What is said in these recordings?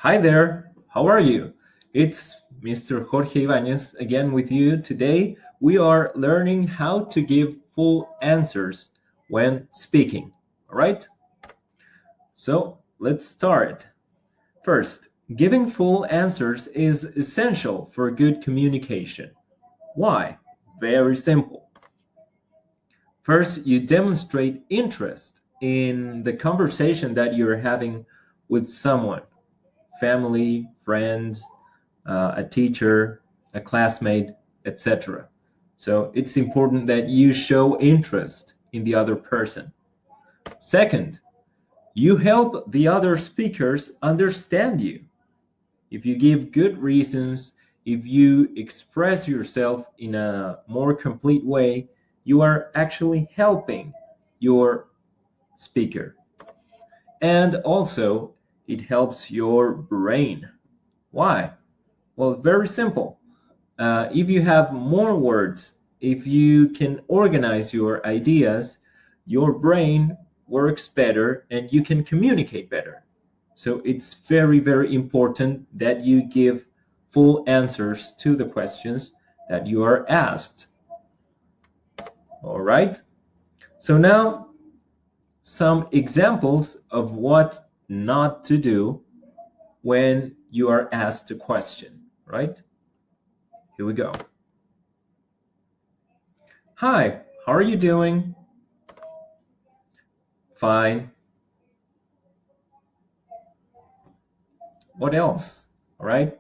Hi there, how are you? It's Mr. Jorge Ibanez again with you. Today we are learning how to give full answers when speaking. All right? So let's start. First, giving full answers is essential for good communication. Why? Very simple. First, you demonstrate interest in the conversation that you're having with someone, family, friends, a teacher, a classmate, etc. So it's important that you show interest in the other person. Second, you help the other speakers understand you. If you give good reasons, if you express yourself in a more complete way, you are actually helping your speaker. And also, it helps your brain. Why? Well, very simple. If you have more words, if you can organize your ideas, your brain works better and you can communicate better. So it's very, very important that you give full answers to the questions that you are asked. All right. So now some examples of what not to do when you are asked a question, right? Here we go. Hi, how are you doing? Fine. What else? All right.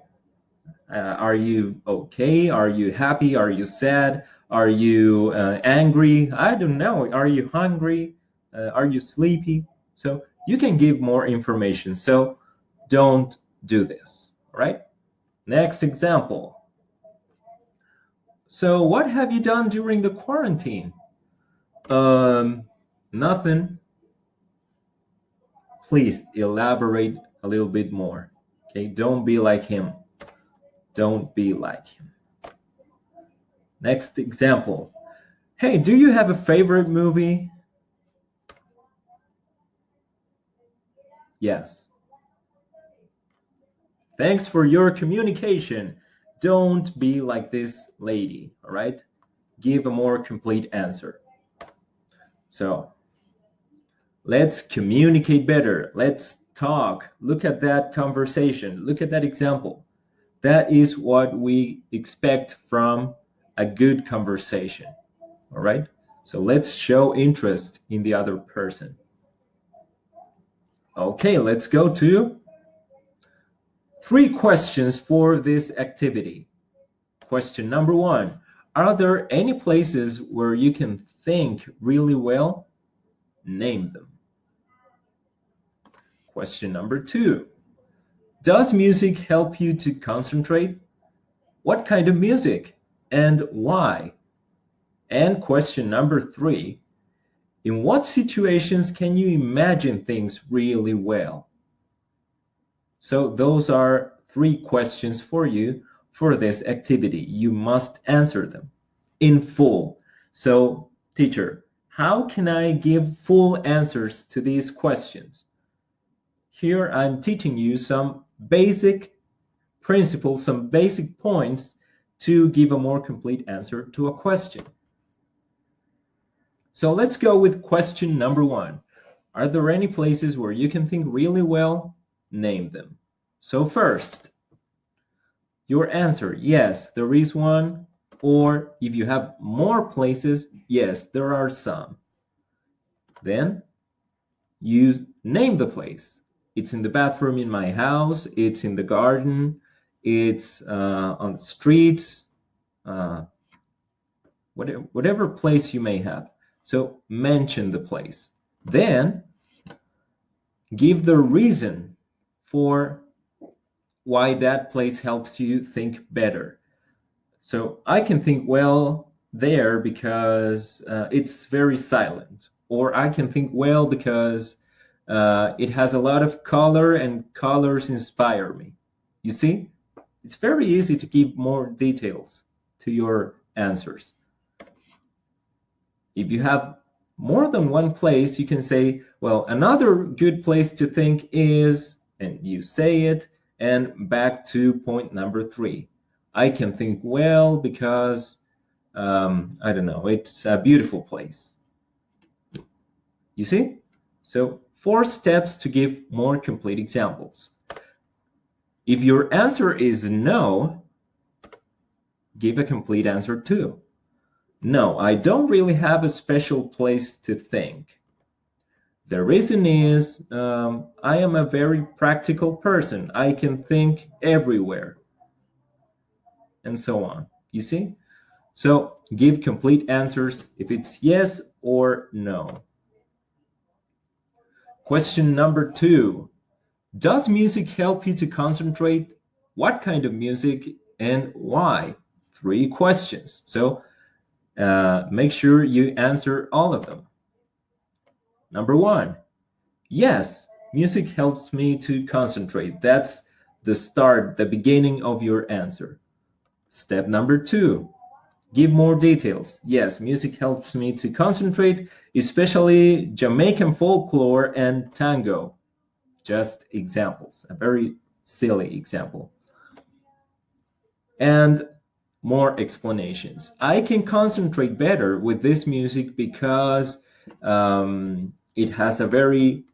Are you okay? Are you happy? Are you sad? Are you angry? I don't know. Are you hungry? Are you sleepy? So you can give more information. So don't do this. All right. Next example. So what have you done during the quarantine? Um, Nothing. Please elaborate a little bit more. Okay. Don't be like him. Don't be like him. Next example. Hey, do you have a favorite movie? Yes. Thanks for your communication. Don't be like this lady, all right? Give a more complete answer. So let's communicate better. Let's talk. Look at that conversation. Look at that example. That is what we expect from a good conversation, all right? So let's show interest in the other person. Okay, let's go to 3 questions for this activity. Question number 1. Are there any places where you can think really well? Name them. Question number 2. Does music help you to concentrate? What kind of music and why? And question number 3. In what situations can you imagine things really well? So those are 3 questions for you for this activity. You must answer them in full. So, teacher, how can I give full answers to these questions? Here I'm teaching you some basic principles, some basic points to give a more complete answer to a question. So let's go with question number 1. Are there any places where you can think really well? Name them. So first, your answer, yes, there is one. Or if you have more places, yes, there are some. Then you name the place. It's in the bathroom in my house, it's in the garden, it's on the streets, uh, whatever place you may have. So mention the place. Then give the reason for why that place helps you think better. So I can think well there because it's very silent, or I can think well because it has a lot of color and colors inspire me. You see, it's very easy to give more details to your answers. If you have more than one place, you can say, well, another good place to think is, and you say it, And back to point number 3. I can think well because, I don't know, it's a beautiful place. You see? So 4 steps to give more complete examples. If your answer is no, give a complete answer too. No, I don't really have a special place to think. The reason is I am a very practical person. I can think everywhere. And so on. You see? So give complete answers if it's yes or no. Question number 2. Does music help you to concentrate? What kind of music and why? 3 questions. So make sure you answer all of them. Number 1. Yes, music helps me to concentrate. That's the start, the beginning of your answer. Step number 2. Give more details. Yes, music helps me to concentrate, especially Jamaican folklore and tango. Just examples, a very silly example. And more explanations. I can concentrate better with this music because it has a very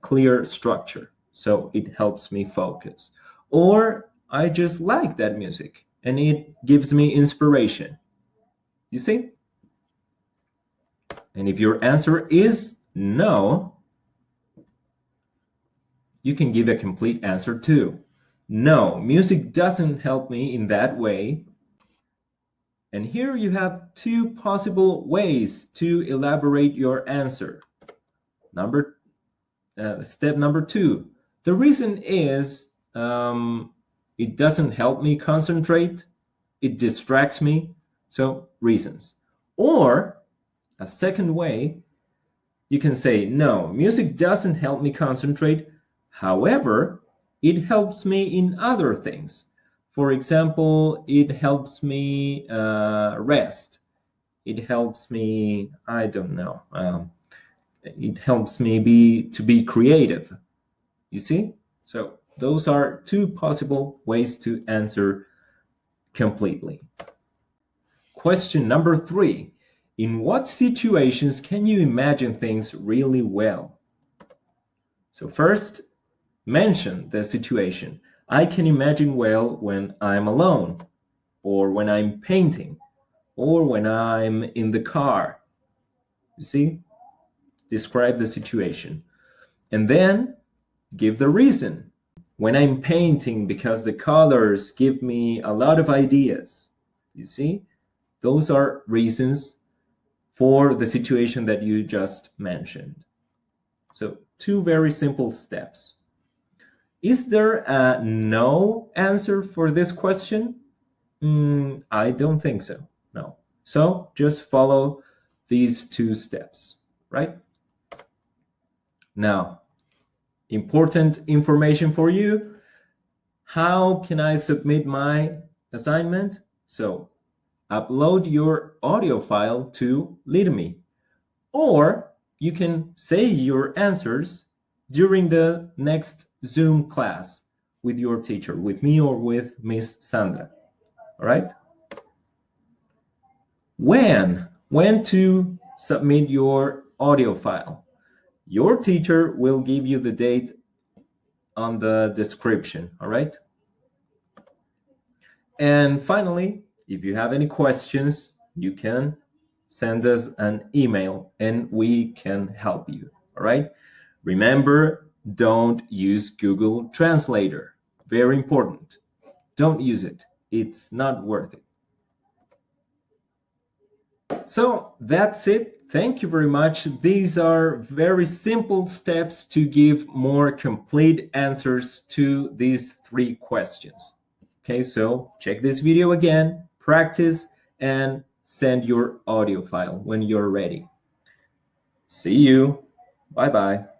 clear structure, so it helps me focus. Or I just like that music and it gives me inspiration. You see? And if your answer is no, you can give a complete answer too. No, music doesn't help me in that way. And here you have 2 possible ways to elaborate your answer. Step number 2. The reason is it doesn't help me concentrate. It distracts me. So reasons. Or a second way, you can say, no, music doesn't help me concentrate. However, it helps me in other things. For example, it helps me rest. It helps me, I don't know, it helps me to be creative. You see? So those are 2 possible ways to answer completely. Question number 3. In what situations can you imagine things really well? So first, mention the situation. I can imagine well when I'm alone, or when I'm painting, or when I'm in the car. You see? Describe the situation. And then give the reason. When I'm painting, because the colors give me a lot of ideas. You see? Those are reasons for the situation that you just mentioned. So 2 very simple steps. Is there a no answer for this question? I don't think so. No. So just follow these 2 steps, right? Now, important information for you. How can I submit my assignment? So upload your audio file to Leadme, or you can say your answers during the next Zoom class with your teacher, with me or with Miss Sandra. All right? When to submit your audio file? Your teacher will give you the date on the description. All right? And finally, if you have any questions, you can send us an email and we can help you. All right? Remember, don't use Google Translator. Very important. Don't use it. It's not worth it. So that's it. Thank you very much. These are very simple steps to give more complete answers to these 3 questions. Okay, so check this video again, practice, and send your audio file when you're ready. See you. Bye-bye.